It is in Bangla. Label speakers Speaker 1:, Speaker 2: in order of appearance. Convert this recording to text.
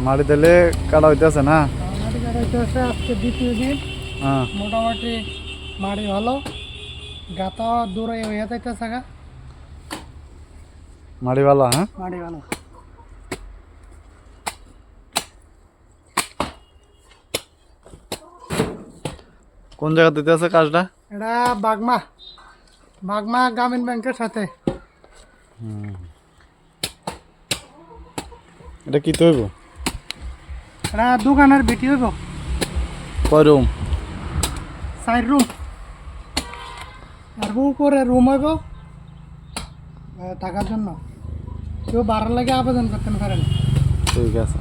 Speaker 1: মাটি দিলে কাটা হইতেছে না?
Speaker 2: মাটি কাটা হইতেছে আজকে দ্বিতীয় দিন।
Speaker 1: হ্যাঁ,
Speaker 2: মোটামুটি মাটি ভালো, গাতা দূরে হয়ে যাইতেছে গা।
Speaker 1: মাটি ভালো। হ্যাঁ,
Speaker 2: মাটি ভালো।
Speaker 1: কোন জায়গা দিতে আছে কাজটা?
Speaker 2: এটা বাগমা, বাগমা গ্রামীণ ব্যাংকের সাথে।
Speaker 1: এটা কি তৈব?
Speaker 2: এটা দোকানের বিটি হইব।
Speaker 1: কয় রুম?
Speaker 2: 4 রুম। আর উপরে রুম হইব থাকার জন্য। কেউ বাড়ার লাগে আবেদন করতে পারেন।
Speaker 1: ঠিক আছে।